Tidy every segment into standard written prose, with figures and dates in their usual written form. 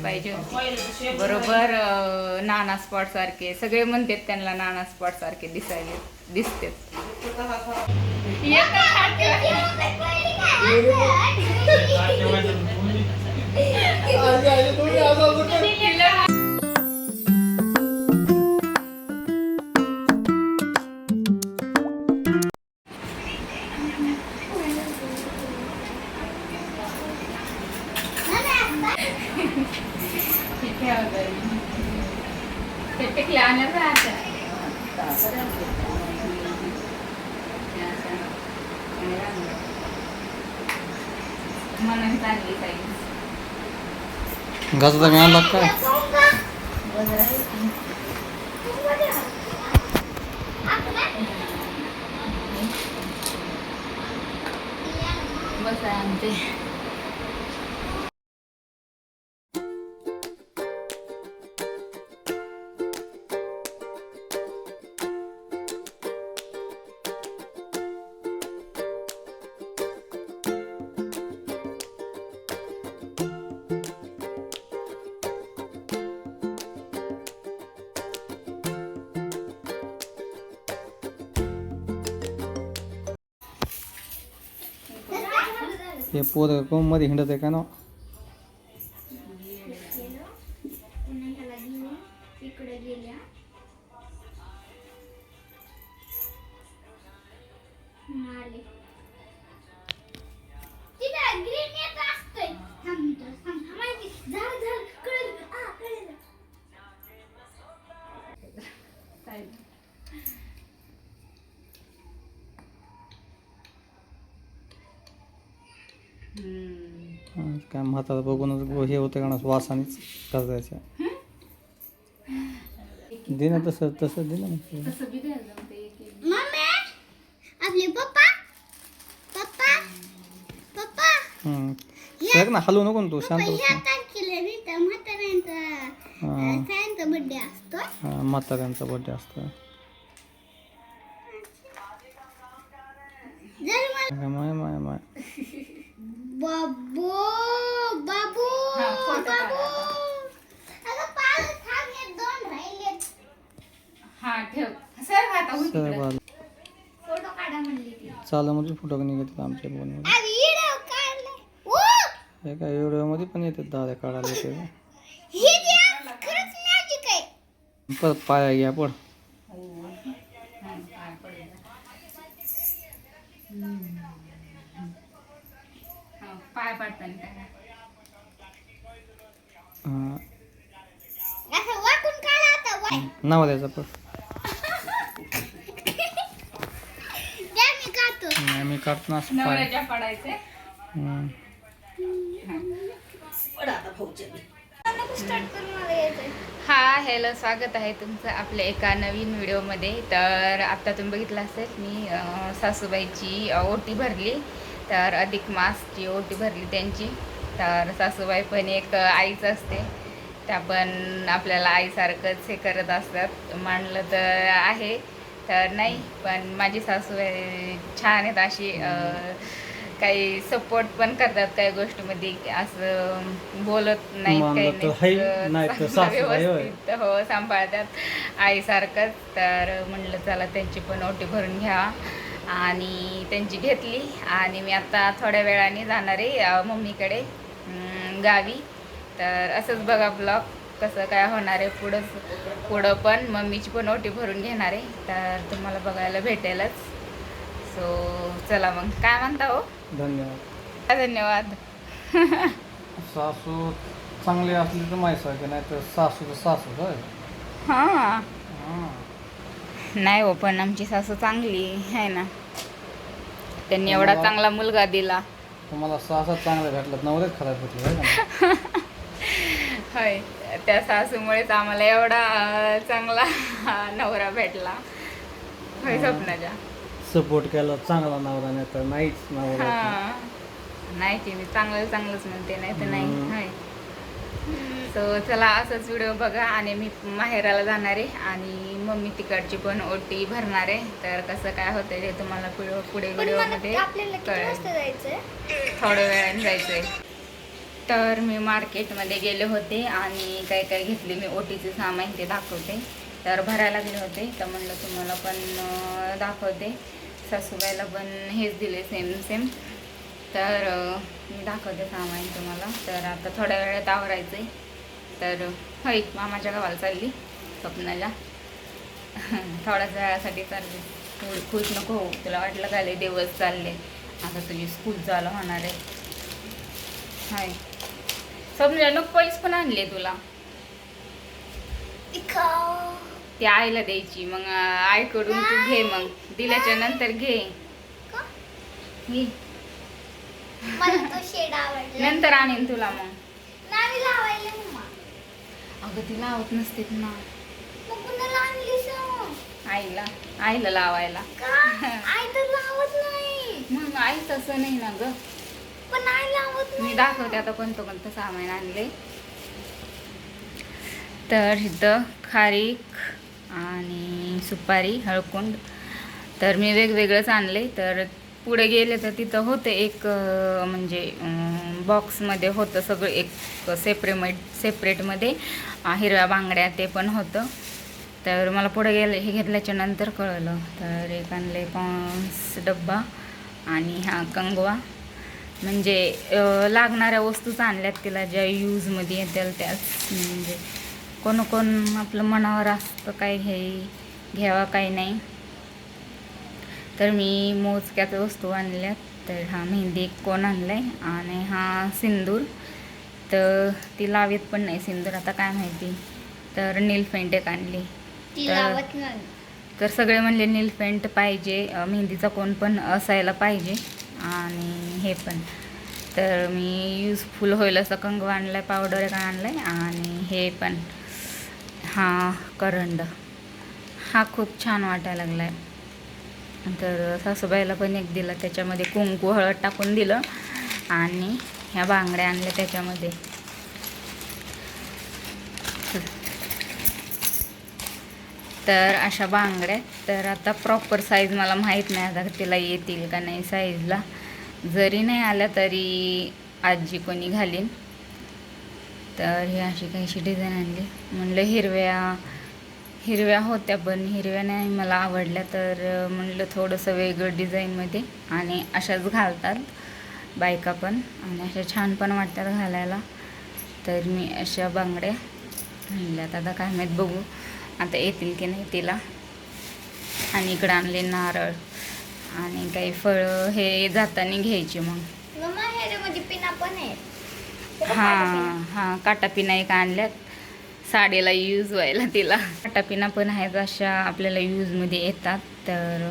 पाहिजे होती बरोबर. नाना स्पॉट सारखे सगळे म्हणतात त्यांना, नाना स्पॉट सारखे दिसतात. गाजर मी आणला काय? बस आमचे हे पोरं कोण मध्ये हिंडत आहे का ना? काय म्हातारा बघूनच हे होतं का ना, वासानेच करायच्या. दे ना तसं तसं दे ना. आपले पप्पा पप्पा पप्पा सर ना हलवू नको ना तू, शांत बस. म्हाताऱ्यांचा बर्थडे असतो. हां, म्हाताऱ्यांचा बर्थडे असतो. माय माय माय बाबू बाबू बाबू, अगं पाल थांब, हे दोन राहिलेत. हा ठेव सर. आता फोटो काढा म्हणली ती. चालू मध्ये फोटो निघतात आमच्या फोनमध्ये. अरे व्हिडिओ काढले. हे काय व्हिडिओमध्ये पण येतात, दादा काढायला येते. हे जे खरंच मॅजिक आहे. परत पाया घ्या पड. पाय पाडताना असं वाकून काढा आता. नाव द्यायचं पड. द्या मी काढतो. मी काढतो ना असं पाय. नवऱ्याच्या पडायचे. हा हॅलो, स्वागत आहे तुमचं आपल्या एका नवीन व्हिडिओमध्ये. तर आता तुम्ही बघितलं असेल, मी सासूबाईची ओटी भरली. तर अधिक मासची ओटी भरली त्यांची. तर सासूबाई पण एक आईच असते, त्या पण आपल्याला आईसारखंच हे करत असतात. मानलं तर आहे तर नाही, पण माझी सासूबाई छान आहेत अशी. काही सपोर्ट पण करतात काही गोष्टीमध्ये, असं बोलत नाही काही व्यवस्थित हो सांभाळतात आईसारखंच. तर म्हणलं चला त्यांची पण ओटी भरून घ्या, आणि त्यांची घेतली. आणि मी आता थोड्या वेळाने जाणार आहे मम्मीकडे गावी. तर असंच बघा ब्लॉग कसं काय होणार आहे पुढं पण मम्मीची पण ओटी भरून घेणार आहे, तर तुम्हाला बघायला भेटेलच. सो चला मग, काय म्हणता हो? धन्यवाद धन्यवाद. सासू चांगली असली तर माहिती, नाही तर सासू तर सासूच आहे. हां नाही हो, पण आमची सासू चांगली आहे ना, त्यांनी एवढा चांगला मुलगा दिला. तुम्हाला सासा चांगला भेटला, नवरेच खराब भेटला. होय, त्या सासूमुळेच आम्हाला एवढा चांगला नवरा भेटला. होय स्वप्नाच्या. सपोर्ट केला चांगला नवरा, नाही तर नाहीच नवरा. नाही की मी चांगलंच म्हणते, नाही तर नाही. होय. सो चला असंच व्हिडिओ बघा. आणि मी माहेराला जाणार आहे, आणि मम्मी तिकडची पण ओटी भरणार आहे. तर कसं काय होतं ते तुम्हाला पुढे व्हिडिओमध्ये कळेल. थोड्या वेळाने जायचंय. तर मी मार्केटमध्ये गेले होते आणि काय काय घेतले मी ओटीचे सामान ते दाखवते. तर भरायला लागले होते तर म्हणलं तुम्हाला पण दाखवते. सासूबाईला पण हेच दिले सेम. तर मी दाखवते सामान तुम्हाला. तर आता थोड्या वेळात आवरायचं आहे. तर होय मामाच्या गावाला चालली स्वप्नाला. थोड्याच वेळासाठी चालली. थोडी खुश नको हो, तुला वाटलं का लय दिवस चालले, आता तुझी स्कूल चालू होणार आहे. हाय स्वप्नाला नको पैसे पण आणले तुला. ती आईला द्यायची, मग आईकडून तू घे, मग दिल्याच्या नंतर घे. मला तो शेड आवडला. नंतर आणीन तुला. मग नावी लावायला मम्मा. अगं ती लावत नसते ना मग कुणाला आणलीस? आईला लावायला. का? आई तर लावत नाही. मग आई तसं नाही ना ग. पण आई लावत नाही. मी दाखवते आता कोणतं सामान आणले. तर इथं खारीक आणि सुपारी, हळकुंड. तर मी वेगवेगळंच आणले. तर पुढे गेले तर तिथं होते एक म्हणजे बॉक्समध्ये होतं सगळं, एक सेपरेटमध्ये हिरव्या बांगड्या ते पण होतं. तर मला पुढे गेले हे घेतल्याच्या नंतर कळलं. तर एक आणले पॉन्स डब्बा आणि हा कंगवा, म्हणजे लागणाऱ्या वस्तूच आणल्यात तिला, ज्या यूजमध्ये येतील त्याच. म्हणजे कोण आपलं मनावर असतं काय घ्यावा काही नाही. तर मी मोजक्यात वस्तू आणल्यात. तर हा मेहंदी कोण आणलाय आणि हा सिंदूर. तर ती लावत पण नाही सिंदूर, आता काय माहिती. तर नील पेंट एक आणली. तर सगळे म्हणले नील पेंट पाहिजे, मेहंदीचा कोण पण असायला पाहिजे आणि हे पण. तर मी यूजफुल होईल असं कंगवा आणलाय, पावडर एक आणलाय आणि हे पण हा करंड. हा खूप छान वाटायला लागलाय. तर सासूबाईला पण एक दिला, त्याच्यामध्ये कुंकू हळद टाकून दिलं आणि ह्या बांगड्या आणल्या त्याच्यामध्ये. तर अशा बांगड्या. तर आता प्रॉपर साईज मला माहीत नाही आता तिला येतील का नाही साईजला. जरी नाही आल्या तरी आजी कोणी घालीन. तर ही अशी काहीशी डिझाईन आणली. म्हणलं हिरव्या होत्या पण हिरव्या नाही मला आवडल्या. तर म्हणलं थोडंसं वेगळं डिझाईनमध्ये, आणि अशाच घालतात बायका पण आणि अशा छान पण वाटतात घालायला. तर मी अशा बांगड्या आणल्यात. आता काय माहीत, बघू आता येतील की नाही तिला. आणि इकडं आणले नारळ आणि काही फळं हे जाताना घ्यायची. मग पिना पण आहे. हां काटापिना एक आणल्यात साडीला यूज व्हायला तिला. काटापिना पण आहेत अशा आपल्याला यूजमध्ये येतात. तर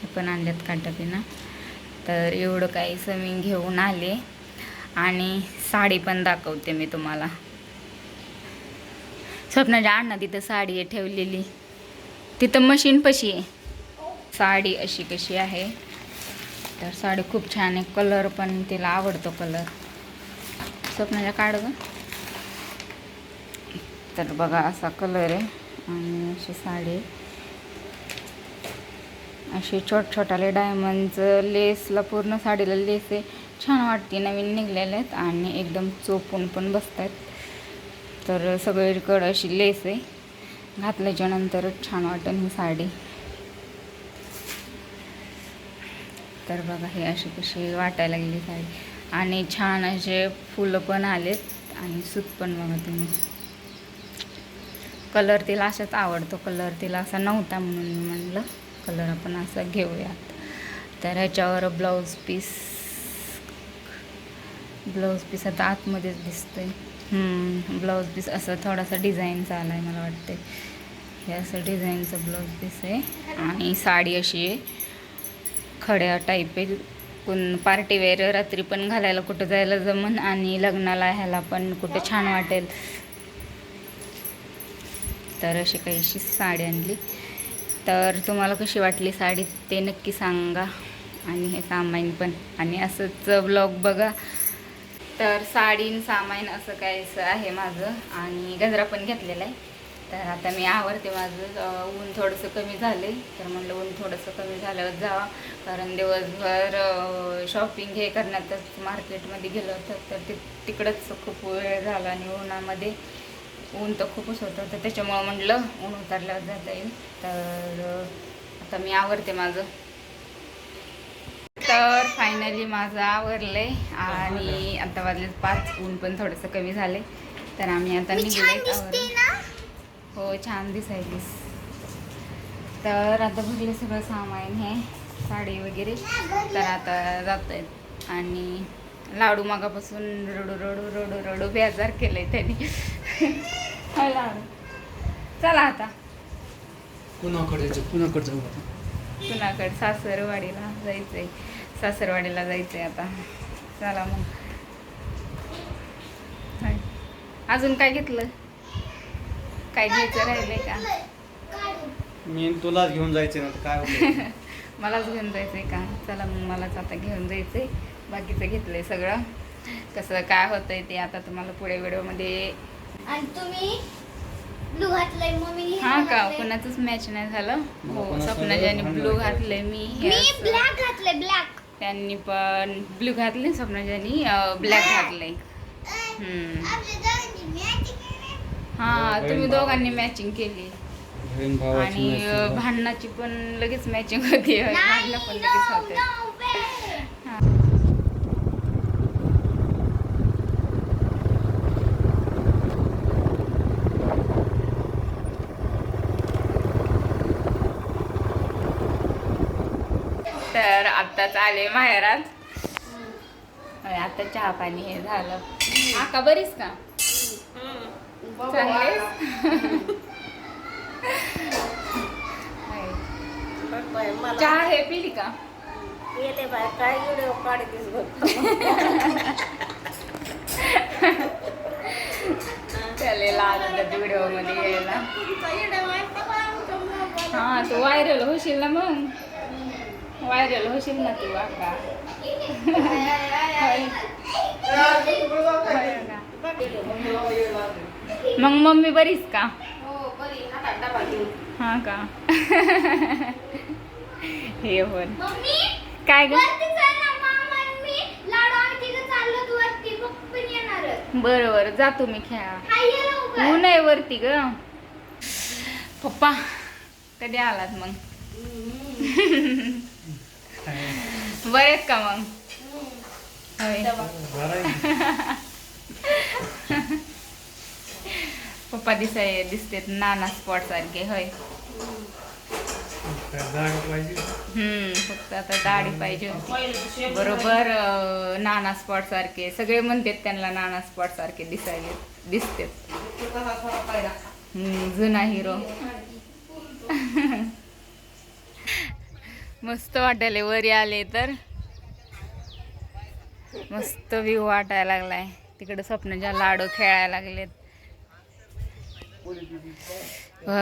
हे पण आणल्यात काटापिना. तर एवढं काही समी घेऊन आले. आणि साडी पण दाखवते मी तुम्हाला. स्वप्नाच्या अण्णा तिथं साडी आहे ठेवलेली, तिथं मशीन पशी आहे. साडी अशी कशी आहे. तर साडी खूप छान आहे. कलर पण तिला आवडतो कलर. स्वप्नाच्या काढ गं. तर बघा असा कलर आहे आणि अशी साडी. अशी छोट्याले डायमंडचं लेसला पूर्ण साडीला लेस आहे. छान वाटते. नवीन निघलेले आहेत आणि एकदम चोपून पण बसत आहेत. तर सगळीकडं अशी लेस आहे. घातल्याच्या नंतरच छान वाटेल ही साडी. तर बघा हे अशी कशी वाटायला लागली साडी. आणि छान असे फुलं पण आलेत आणि सूत पण बघा तुम्ही. कलर तिला असाच आवडतो. कलर तिला असा नव्हता म्हणून मी म्हणलं कलर आपण असा घेऊयात. तर ह्याच्यावर ब्लाऊज पीस आता आतमध्येच दिसतोय. ब्लाऊज पीस असं थोडासा डिझाईनचा आला आहे मला वाटते. हे असं डिझाईनचं ब्लाऊज पीस आहे. आणि साडी अशी आहे खड्या टाईप आहे. पार्टीवेअर रात्री पण घालायला कुठं जायला जमन आणि लग्नाला ह्याला पण कुठं छान वाटेल. तर अशी काहीशी साडी आणली. तर तुम्हाला कशी वाटली साडी ते नक्की सांगा. आणि हे सामान पण आणि असंच ब्लॉग बघा. तर साडी सामान असं काहीच आहे माझं. आणि गजरा पण घेतलेला आहे. तर आता मी आवरते माझं. ऊन थोडंसं कमी झाले तर म्हणलं ऊन थोडंसं कमी झाल्यावर जावा, कारण दिवसभर शॉपिंग हे करण्यातच मार्केटमध्ये गेलं होतं तर तिकडंच खूप वेळ झाला आणि उन्हामध्ये ऊन तर खूपच होतं, तर त्याच्यामुळं म्हटलं ऊन उतरल्यावर जाता येईल. तर आता मी आवरते माझं. तर फायनली माझं आवरलंय आणि आता वाजले 5, ऊन पण थोडंसं कमी झाले तर आम्ही आता निघलोय. हो छान दिसायलीस. तर आता भरले सगळं सामान हे साडी वगैरे, तर आता जात आहेत. आणि लाडू मागापासून रडू रडू रडू रडू बेजार केलंय त्यांनी. लाडू चला आता कुणाकडे जाऊ आता? कुणाकडे सासरवाडीला जायचंय. सासरवाडीला जायचंय आता. चला मग. अजून काय घेतलं? काय घ्यायचं राहिलंय का? मी तुलाच घेऊन जायचे ना, काय होतं? मलाच घेऊन जायचंय का? चला मग मलाच आता घेऊन जायचंय. बाकीचं घेतलंय सगळं. कसं काय होतंय ते आता तुम्हाला पुढे व्हिडिओमध्ये. आणि तुम्ही ब्लू घातलंय, मम्मीने हा का? कोणाचंच मॅच नाही झालं. हो स्वप्नाजाने ब्लू घातलंय, मी ब्लॅक घातलंय. ब्लॅक त्यांनी पण ब्लू घातले, स्वप्नाजानी ब्लॅक घातलंय. हा तुम्ही दोघांनी मॅचिंग केली आणि भांडणाची पण लगेच मॅचिंग होती. भांडणं पण लगेच होते. तर आत्ताच आले माहेरात. आता चहा पाणी हे झालं. आका बरीच का? चांगलेच. चहा हे पिली का? काय व्हिडिओ काढतेस चालेल आज व्हिडिओ मध्ये यायला. हा तू व्हायरल होशील ना, मग व्हायरल होशील ना तू आका. मग मम्मी बरीच का? हा का? हे पण काय ग? बरोबर जातो मी खेळा. ऊन आहे वरती ग. पप्पा कधी आलात मग? बरेच का मग? पप्पा दिसते नाना स्पॉट सारखे. होय फक्त आता दाढी पाहिजे होती. बरोबर नाना स्पॉट सारखे सगळे म्हणतात त्यांना. नाना स्पॉट सारखे दिसते. जुना हिरो. मस्त वाटायले. वरी आले तर मस्त व्ह्यू वाटायला लागलाय. तिकडे स्वप्नाच्या लाडू खेळायला लागलेत.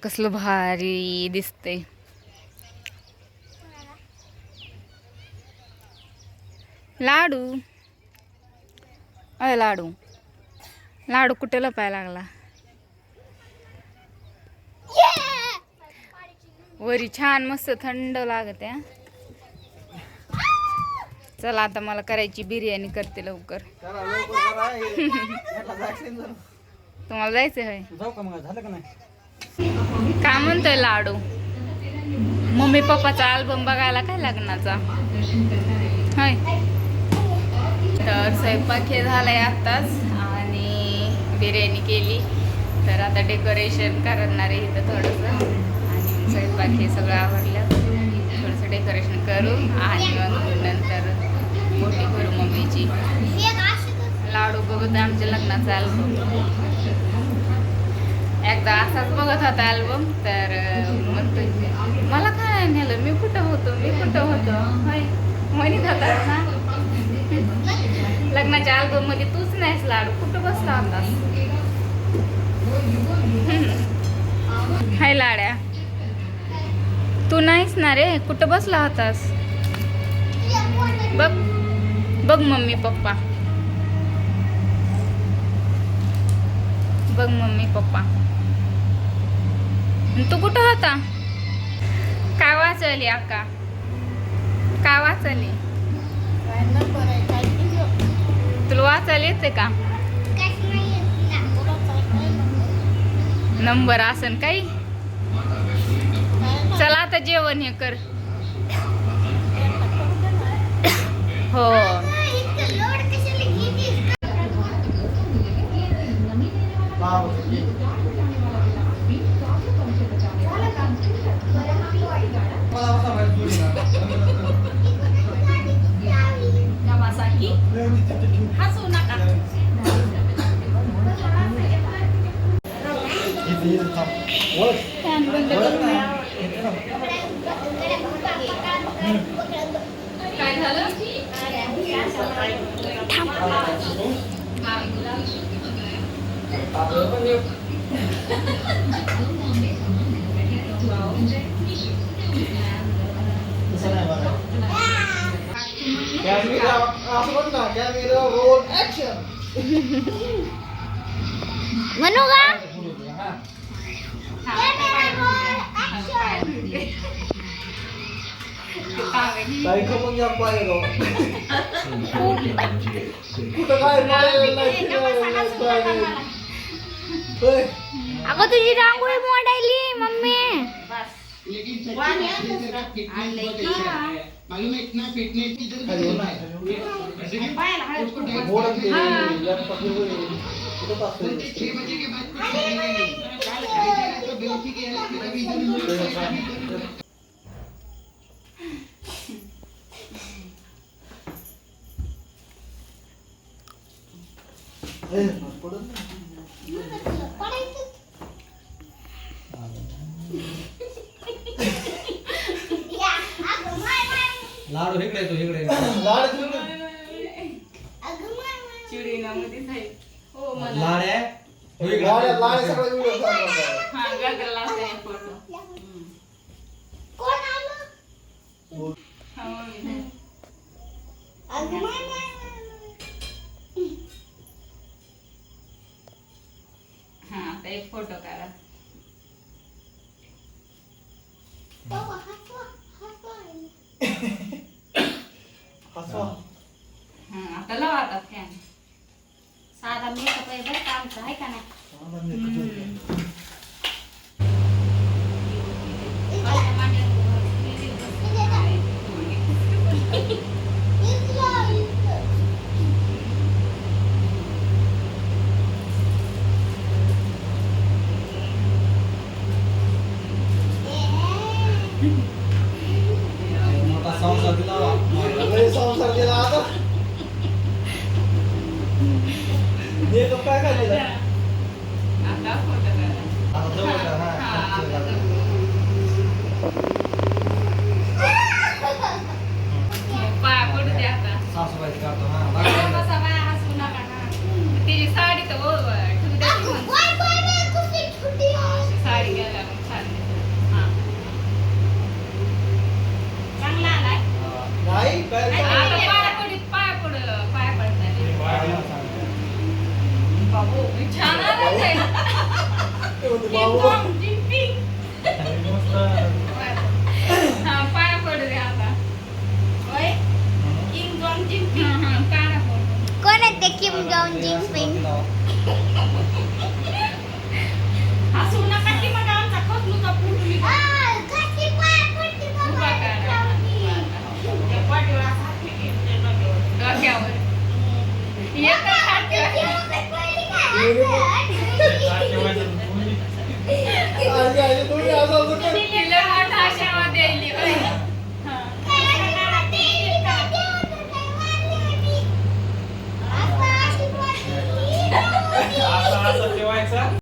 कसलं भारी दिसतंय. लाडू अय लाडू लाडू कुठे लपायला लागला? वरी छान मस्त थंड लागत आहे. चला आता मला करायची बिर्याणी. करते लवकर. तुम्हाला जायचंय होय? काय म्हणतोय लाडू? मम्मी पप्पाचा अल्बम बघायला काय लग्नाचा? होय. तर स्वयंपाक हे झालाय आत्ताच आणि बिर्याणी केली. तर आता डेकोरेशन करणार आहे इथं थोडंसं. आणि स्वयंपाक हे सगळं आवडलं. थोडंसं डेकोरेशन करू आणि मग नंतर मोठी करू मम्मीची. लाडू बघत आमच्या लग्नाचा अल्बम. एकदा असाच बघत होता अल्बम. तर म्हणतोय मला काय नेलं, मी कुठं होतो होय म्हणत होता ना. लग्नाच्या अल्बम मध्ये तूच नाहीस लाडू. कुठं बसला होतास? हाय लाड्या, तू नाहीस ना रे. कुठं बसला होतास? बघ बघ मम्मी पप्पा. बघ मम्मी पप्पा. तू कुठं होता? काय वाचली अक्का? काय वाचली? तुला वाचायला येते का? नंबर असन काही. चला आता जेवण हे कर. हो काय झालं? म्हणू का? अगं तुझी रांगोळी मोडायली मम्मी. लाडू इकडे तो इकडे चिडीनामध्येच आहे. हो मला लाड्या हा गगरला आहे फोटो. कोण आलं? हा मम्मी. हा आता एक फोटो काढा. हा आता लावा आता फॅन. साधा मेकअप आहे बरं का आमचा, आहे का नाही? मोठा संसार दिला आता आता फोटो काढा. पाया पडू द्या आता. सासूबाई काढतो बसा बाया, हसू नका ना. तिची साडी तर ठेवू द्या की म्हणून. अशी साडी घ्यायला मग छान दिसते. हा. चांगला आलाय. आता पाया पडताय. बाबू छान आलाय.